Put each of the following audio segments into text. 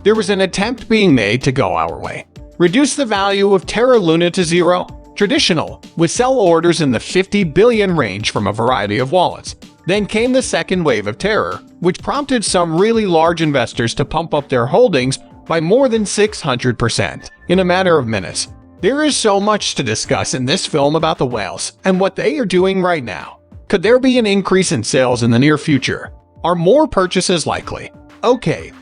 there was an attempt being made to go our way. Reduce the value of Terra Luna to zero. Traditional, with sell orders in the 50 billion range from a variety of wallets. Then came the second wave of terror, which prompted some really large investors to pump up their holdings by more than 600% in a matter of minutes. There is so much to discuss in this film about the whales and what they are doing right now. Could there be an increase in sales in the near future? Are more purchases likely? Okay,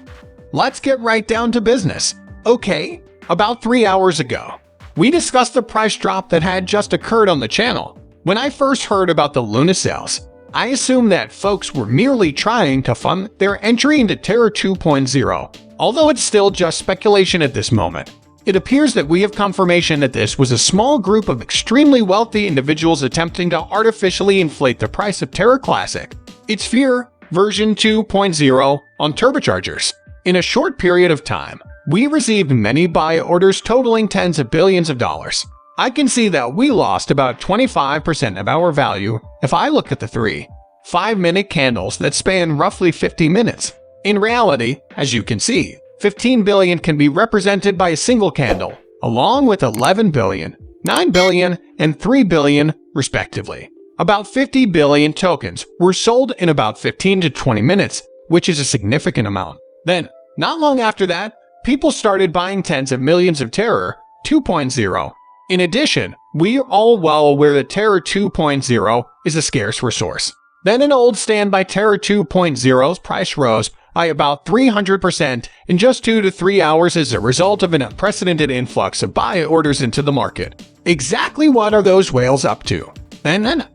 let's get right down to business. Okay, about 3 hours ago, we discussed the price drop that had just occurred on the channel. When I first heard about the Luna sales, I assumed that folks were merely trying to fund their entry into Terra 2.0, although it's still just speculation at this moment. It appears that we have confirmation that this was a small group of extremely wealthy individuals attempting to artificially inflate the price of Terra Classic, its Sphere version 2.0 on turbochargers. In a short period of time, we received many buy orders totaling tens of billions of dollars. I can see that we lost about 25% of our value if I look at the 3 5-minute candles that span roughly 50 minutes. In reality, as you can see, 15 billion can be represented by a single candle, along with 11 billion, 9 billion, and 3 billion, respectively. About 50 billion tokens were sold in about 15 to 20 minutes, which is a significant amount. Then, not long after that, people started buying tens of millions of Terra 2.0. In addition, we are all well aware that Terra 2.0 is a scarce resource. Then an old standby Terra 2.0's price rose by about 300% in just 2 to 3 hours as a result of an unprecedented influx of buy orders into the market. Exactly what are those whales up to? And then,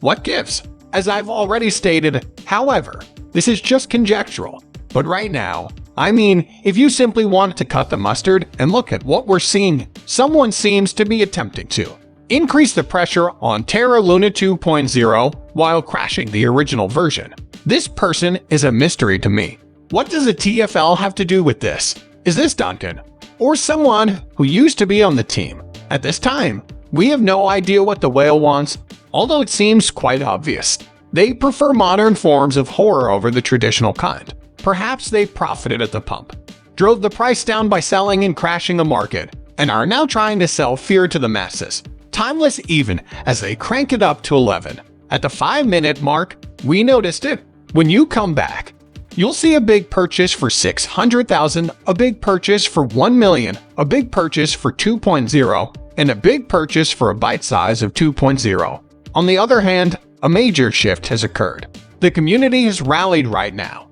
what gives? As I've already stated, however, this is just conjectural. But right now, I mean, if you simply want to cut the mustard and look at what we're seeing, someone seems to be attempting to increase the pressure on Terra Luna 2.0 while crashing the original version. This person is a mystery to me. What does a TFL have to do with this? Is this Duncan? Or someone who used to be on the team? At this time, we have no idea what the whale wants, although it seems quite obvious. They prefer modern forms of horror over the traditional kind. Perhaps they profited at the pump, drove the price down by selling and crashing the market, and are now trying to sell fear to the masses. Timeless even as they crank it up to 11. At the 5-minute mark, we noticed it. When you come back, you'll see a big purchase for 600,000, a big purchase for 1 million, a big purchase for 2.0, and a big purchase for a bite size of 2.0. On the other hand, a major shift has occurred. The community has rallied right now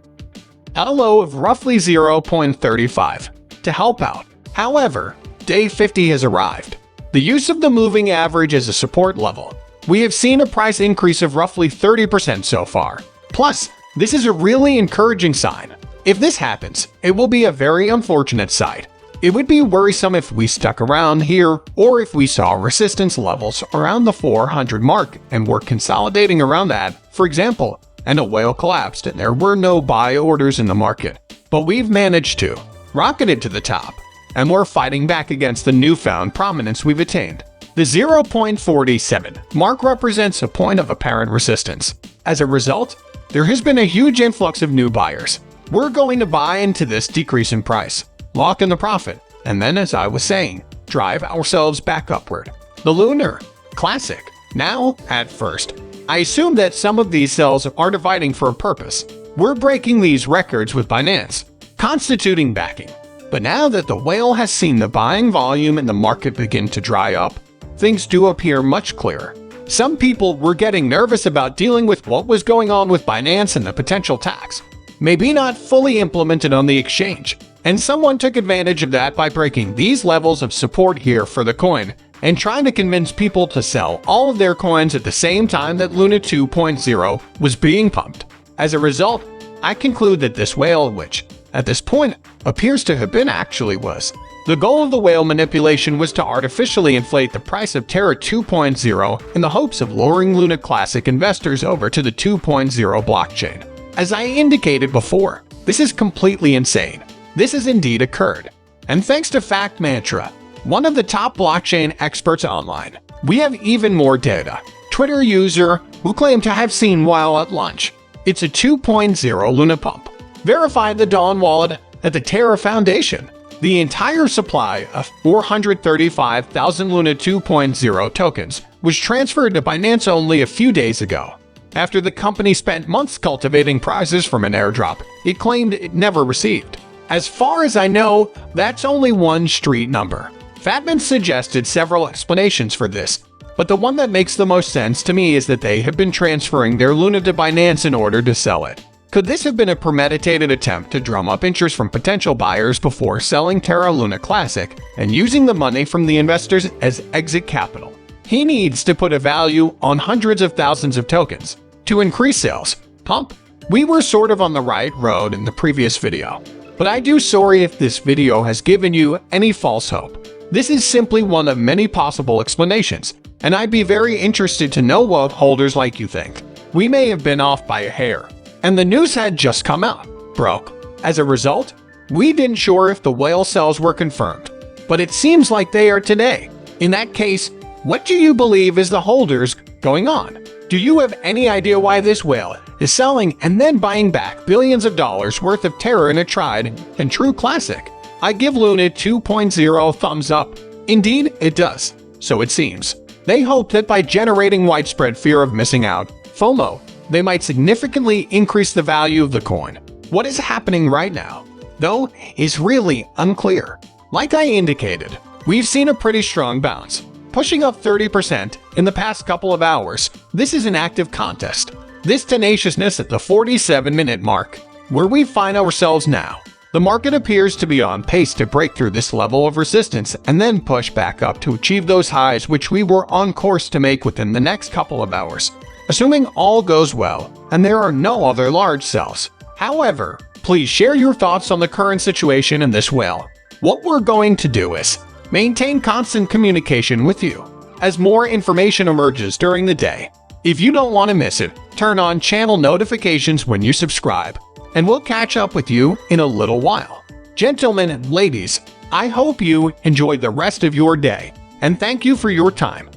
at a low of roughly 0.35 to help out. However, day 50 has arrived. The use of the moving average as a support level. We have seen a price increase of roughly 30% so far. Plus, this is a really encouraging sign. If this happens, it will be a very unfortunate sight. It would be worrisome if we stuck around here or if we saw resistance levels around the 400 mark and were consolidating around that, for example, and a whale collapsed and there were no buy orders in the market. But we've managed to rocket it to the top, and we're fighting back against the newfound prominence we've attained. The 0.47 mark represents a point of apparent resistance. As a result, there has been a huge influx of new buyers. We're going to buy into this decrease in price, lock in the profit, and then, as I was saying, drive ourselves back upward. The Lunar Classic. Now, at first, I assume that some of these cells are dividing for a purpose. We're breaking these records with Binance, constituting backing. But now that the whale has seen the buying volume in the market begin to dry up, things do appear much clearer. Some people were getting nervous about dealing with what was going on with Binance and the potential tax, maybe not fully implemented on the exchange, and someone took advantage of that by breaking these levels of support here for the coin and trying to convince people to sell all of their coins at the same time that Luna 2.0 was being pumped. As a result, I conclude that this whale, which, at this point, appears to have been actually was. The goal of the whale manipulation was to artificially inflate the price of Terra 2.0 in the hopes of luring Luna Classic investors over to the 2.0 blockchain. As I indicated before, this is completely insane. This has indeed occurred. And thanks to Fact Mantra, one of the top blockchain experts online, we have even more data. Twitter user who claimed to have seen while at lunch. It's a 2.0 Luna pump. Verified the Dawn wallet at the Terra Foundation. The entire supply of 435,000 Luna 2.0 tokens was transferred to Binance only a few days ago. After the company spent months cultivating prizes from an airdrop it claimed it never received. As far as I know, that's only one street number. Fatman suggested several explanations for this, but the one that makes the most sense to me is that they have been transferring their Luna to Binance in order to sell it. Could this have been a premeditated attempt to drum up interest from potential buyers before selling Terra Luna Classic and using the money from the investors as exit capital? He needs to put a value on hundreds of thousands of tokens to increase sales. Pump. We were sort of on the right road in the previous video, but I do sorry if this video has given you any false hope. This is simply one of many possible explanations, and I'd be very interested to know what holders like you think. We may have been off by a hair, and the news had just come out. Broke. As a result, we didn't sure if the whale sales were confirmed, but it seems like they are today. In that case, what do you believe is the holders going on? Do you have any idea why this whale is selling and then buying back billions of dollars worth of Terra in a tried and true classic? I give Luna 2.0 thumbs up. Indeed, it does. So it seems. They hope that by generating widespread fear of missing out, FOMO, they might significantly increase the value of the coin. What is happening right now, though, is really unclear. Like I indicated, we've seen a pretty strong bounce, pushing up 30% in the past couple of hours. This is an active contest. This tenaciousness at the 47-minute mark, where we find ourselves now. The market appears to be on pace to break through this level of resistance and then push back up to achieve those highs which we were on course to make within the next couple of hours, assuming all goes well and there are no other large sells. However, please share your thoughts on the current situation in this whale. What we're going to do is maintain constant communication with you as more information emerges during the day. If you don't want to miss it, turn on channel notifications when you subscribe, and we'll catch up with you in a little while. Gentlemen and ladies, I hope you enjoy the rest of your day, and thank you for your time.